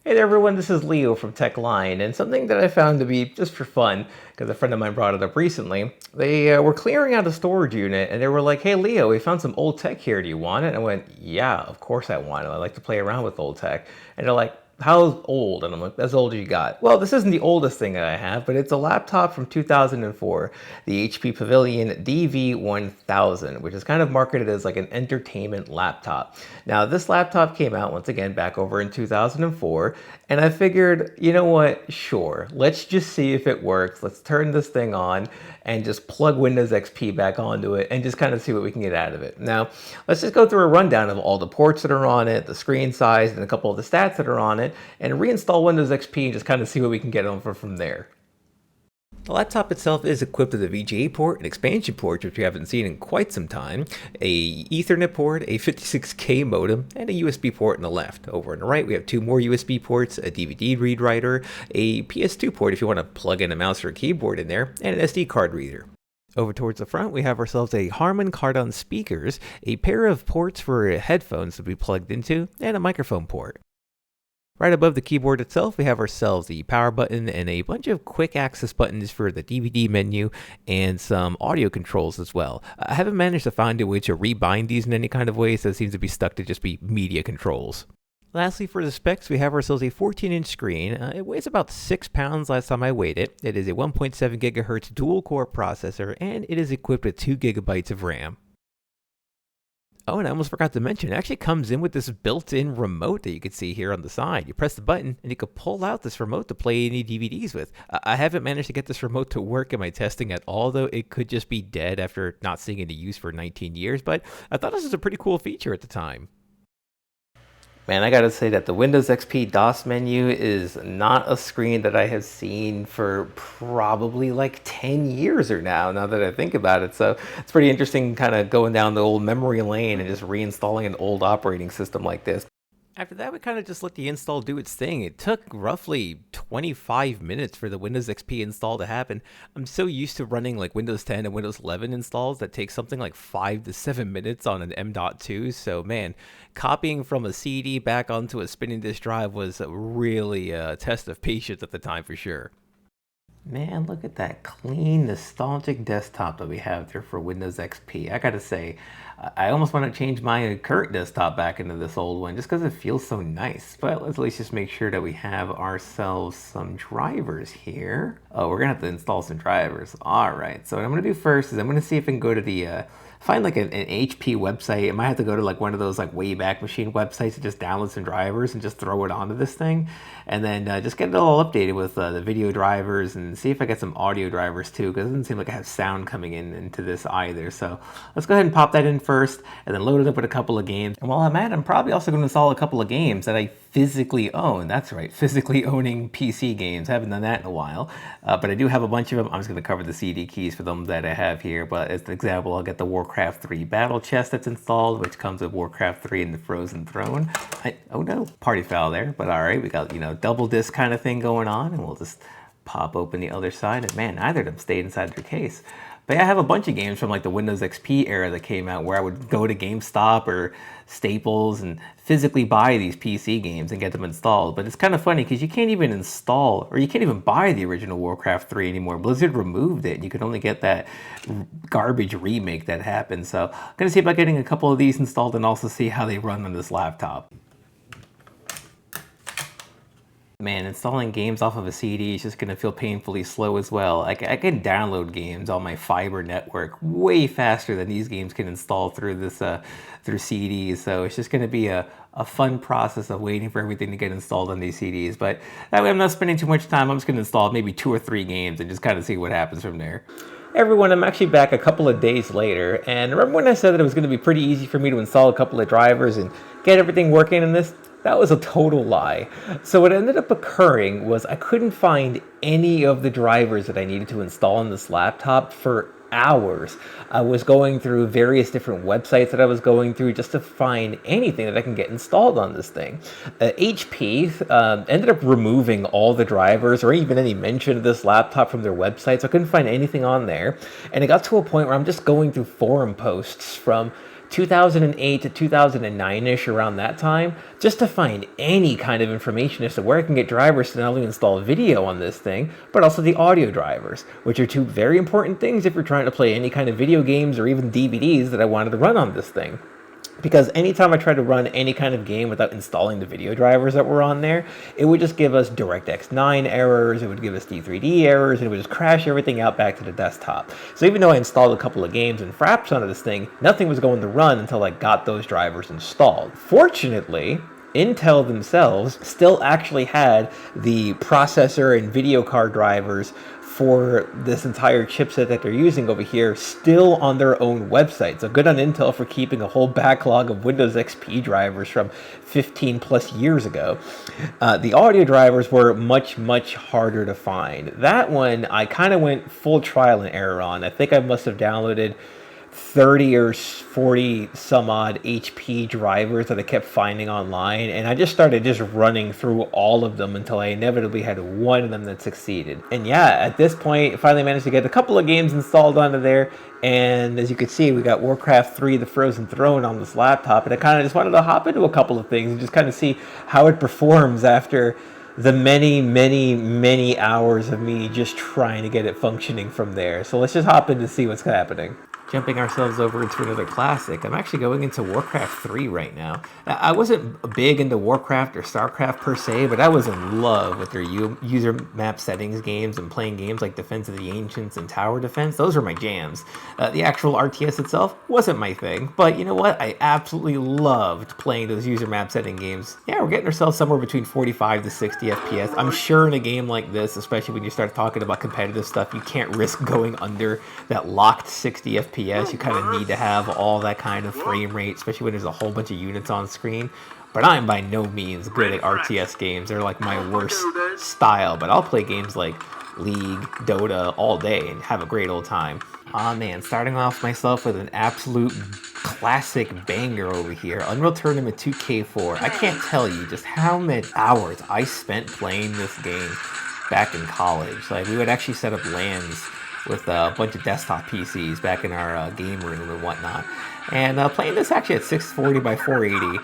Hey there everyone, this is Leo from TechLine, and something that I found to be just for fun, because a friend of mine brought it up recently. They were clearing out a storage unit, and they were like, hey Leo, we found some old tech here, do you want it? And I went, yeah, of course I want it, I like to play around with old tech. And they're like, how old? And I'm like, as old as you got. Well, this isn't the oldest thing that I have, but it's a laptop from 2004, the HP Pavilion DV1000, which is kind of marketed as like an entertainment laptop. Now, this laptop came out once again back over in 2004, and I figured, you know what, sure, let's just see if it works. Let's turn this thing on and just plug Windows XP back onto it and just kind of see what we can get out of it. Now, let's just go through a rundown of all the ports that are on it, the screen size, and a couple of the stats that are on it, and reinstall Windows XP and just kind of see what we can get on from there. The laptop itself is equipped with a VGA port, an expansion port, which we haven't seen in quite some time, a Ethernet port, a 56K modem, and a USB port on the left. Over on the right, we have two more USB ports, a DVD read writer, a PS2 port if you want to plug in a mouse or a keyboard in there, and an SD card reader. Over towards the front, we have ourselves a Harman Kardon speakers, a pair of ports for headphones to be plugged into, and a microphone port. Right above the keyboard itself, we have ourselves the power button and a bunch of quick access buttons for the DVD menu and some audio controls as well. I haven't managed to find a way to rebind these in any kind of way, so it seems to be stuck to just be media controls. Lastly, for the specs, we have ourselves a 14-inch screen. It weighs about 6 pounds last time I weighed it. It is a 1.7 gigahertz dual-core processor, and it is equipped with 2 gigabytes of RAM. Oh, and I almost forgot to mention, it actually comes in with this built-in remote that you can see here on the side. You press the button, and you can pull out this remote to play any DVDs with. I haven't managed to get this remote to work in my testing at all, though it could just be dead after not seeing any use for 19 years, but I thought this was a pretty cool feature at the time. Man, I gotta say that the Windows XP DOS menu is not a screen that I have seen for probably like 10 years or now that I think about it. So it's pretty interesting kind of going down the old memory lane and just reinstalling an old operating system like this. After that, we kind of just let the install do its thing. It took roughly 25 minutes for the Windows XP install to happen. I'm so used to running like Windows 10 and Windows 11 installs that take something like 5 to 7 minutes on an M.2. So man, copying from a CD back onto a spinning disk drive was really a test of patience at the time for sure. Man, look at that clean, nostalgic desktop that we have there for Windows XP. I gotta say, I almost want to change my current desktop back into this old one just because it feels so nice. But let's at least just make sure that we have ourselves some drivers here. Oh, we're gonna have to install some drivers. All right, so what I'm gonna do first is I'm gonna see if I can go to the find like an HP website. I might have to go to like one of those like Wayback Machine websites to just download some drivers and just throw it onto this thing, and then just get it all updated with the video drivers and see if I get some audio drivers too, because it doesn't seem like I have sound coming into this either. So let's go ahead and pop that in first, and then load it up with a couple of games. And while I'm at it, I'm probably also going to install a couple of games that I physically own. That's right, physically owning PC games. I haven't done that in a while, but I do have a bunch of them. I'm just going to cover the CD keys for them that I have here. But as an example, I'll get the Warcraft 3 battle chest that's installed, which comes with Warcraft 3 and the Frozen Throne. Oh no, party foul there, but all right, we got, double disc kind of thing going on, and we'll just pop open the other side, and man, neither of them stayed inside their case. But yeah, I have a bunch of games from like the Windows XP era that came out where I would go to GameStop or Staples and physically buy these PC games and get them installed. But it's kind of funny because you can't even install, or you can't even buy the original Warcraft 3 anymore. Blizzard removed it. You could only get that garbage remake that happened. So I'm going to see about getting a couple of these installed and also see how they run on this laptop. Man, installing games off of a CD is just going to feel painfully slow as well. I can download games on my fiber network way faster than these games can install through this through CDs. So it's just going to be a fun process of waiting for everything to get installed on these CDs. But that way I'm not spending too much time. I'm just going to install maybe 2 or 3 games and just kind of see what happens from there. Everyone, I'm actually back a couple of days later, and remember when I said that it was going to be pretty easy for me to install a couple of drivers and get everything working in this? That was a total lie. So what ended up occurring was I couldn't find any of the drivers that I needed to install on this laptop for hours. I was going through various different websites that I was going through just to find anything that I can get installed on this thing. HP ended up removing all the drivers or even any mention of this laptop from their website, so I couldn't find anything on there. And it got to a point where I'm just going through forum posts from 2008 to 2009-ish, around that time, just to find any kind of information as to where I can get drivers to not only install video on this thing, but also the audio drivers, which are two very important things if you're trying to play any kind of video games or even DVDs that I wanted to run on this thing. Because anytime I tried to run any kind of game without installing the video drivers that were on there, it would just give us DirectX 9 errors, it would give us D3D errors, and it would just crash everything out back to the desktop. So even though I installed a couple of games and fraps onto this thing, nothing was going to run until I got those drivers installed. Fortunately, Intel themselves still actually had the processor and video card drivers for this entire chipset that they're using over here still on their own website. So good on Intel for keeping a whole backlog of Windows XP drivers from 15 plus years ago. The audio drivers were much harder to find. That one I kind of went full trial and error on. I think I must have downloaded 30 or 40 some odd HP drivers that I kept finding online, and I just started running through all of them until I inevitably had one of them that succeeded. And yeah, at this point I finally managed to get a couple of games installed onto there, and as you can see, we got Warcraft 3 The Frozen Throne on this laptop, and I kind of just wanted to hop into a couple of things and just kind of see how it performs after the many hours of me just trying to get it functioning from there. So let's just hop in to see what's happening. Jumping ourselves over into another classic, I'm actually going into Warcraft 3 right now. I wasn't big into Warcraft or StarCraft per se, but I was in love with their user map settings games and playing games like Defense of the Ancients and Tower Defense. Those are my jams. The actual RTS itself wasn't my thing, but you know what? I absolutely loved playing those user map setting games. Yeah, we're getting ourselves somewhere between 45 to 60 FPS. I'm sure in a game like this, especially when you start talking about competitive stuff, you can't risk going under that locked 60 FPS. You kind of need to have all that kind of frame rate, especially when there's a whole bunch of units on screen. But I'm by no means good at RTS games. They're like my worst style, but I'll play games like League, Dota all day and have a great old time. Aw man, starting off myself with an absolute classic banger over here, Unreal Tournament 2K4. I can't tell you just how many hours I spent playing this game back in college. Like, we would actually set up LANs with a bunch of desktop PCs back in our game room and whatnot. And playing this actually at 640 by 480,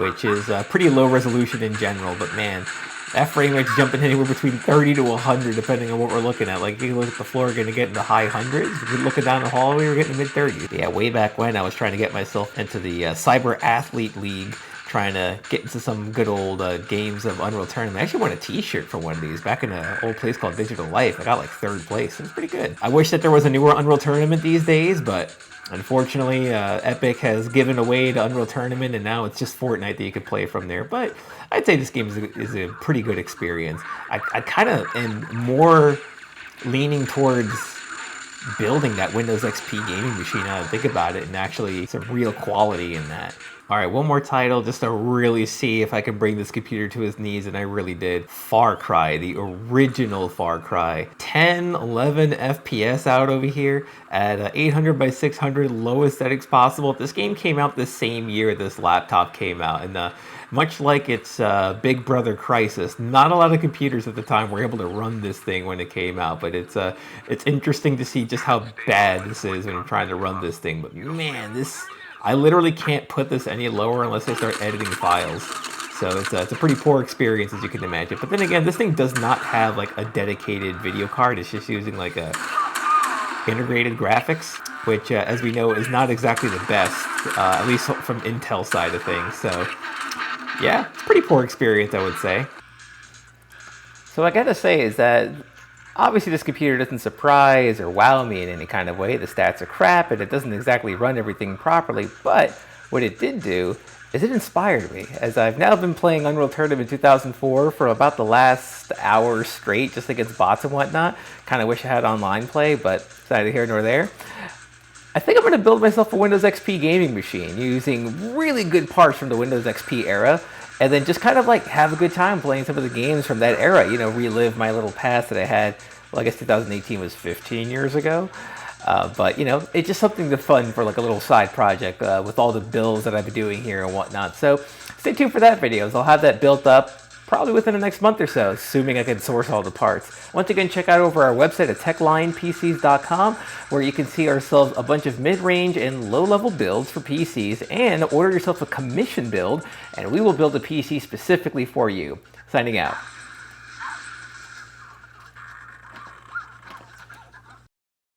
which is pretty low resolution in general, but man, that frame rate's jumping anywhere between 30 to 100 depending on what we're looking at. Like, you can look at the floor, you're gonna get in the high hundreds. If you're looking down the hallway, we're getting mid-30s. Yeah, way back when I was trying to get myself into the Cyber Athlete League, trying to get into some good old games of Unreal Tournament. I actually won a t-shirt for one of these back in an old place called Digital Life. I got like 3rd place. It was pretty good. I wish that there was a newer Unreal Tournament these days, but unfortunately, Epic has given away to Unreal Tournament, and now it's just Fortnite that you can play from there. But I'd say this game is a pretty good experience. I kind of am more leaning towards building that Windows XP gaming machine now that I think about it, and actually some real quality in that. Alright, one more title just to really see if I can bring this computer to his knees, and I really did. Far Cry, the original Far Cry. 10, 11 FPS out over here at 800 by 600, lowest settings possible. This game came out the same year this laptop came out, and much like its Big Brother Crisis, not a lot of computers at the time were able to run this thing when it came out, but it's interesting to see just how bad this is when I'm trying to run this thing. But man, I literally can't put this any lower unless I start editing files. So it's a pretty poor experience, as you can imagine. But then again, this thing does not have like a dedicated video card. It's just using like a integrated graphics, which as we know is not exactly the best, at least from Intel side of things. So yeah, it's a pretty poor experience, I would say. So what I gotta say is that obviously this computer doesn't surprise or wow me in any kind of way. The stats are crap and it doesn't exactly run everything properly, but what it did do is it inspired me, as I've now been playing Unreal Tournament 2004 for about the last hour straight just against bots and whatnot. Kind of wish I had online play, but it's neither here nor there. I think I'm going to build myself a Windows XP gaming machine using really good parts from the Windows XP era, and then just kind of like have a good time playing some of the games from that era, you know, relive my little past that I had. Well, I guess 2018 was 15 years ago. But, you know, it's just something to fun for like a little side project with all the builds that I've been doing here and whatnot. So stay tuned for that video. I'll have that built up probably within the next month or so, assuming I can source all the parts. Once again, check out over our website at techlinepcs.com, where you can see ourselves a bunch of mid-range and low-level builds for PCs, and order yourself a commission build, and we will build a PC specifically for you. Signing out.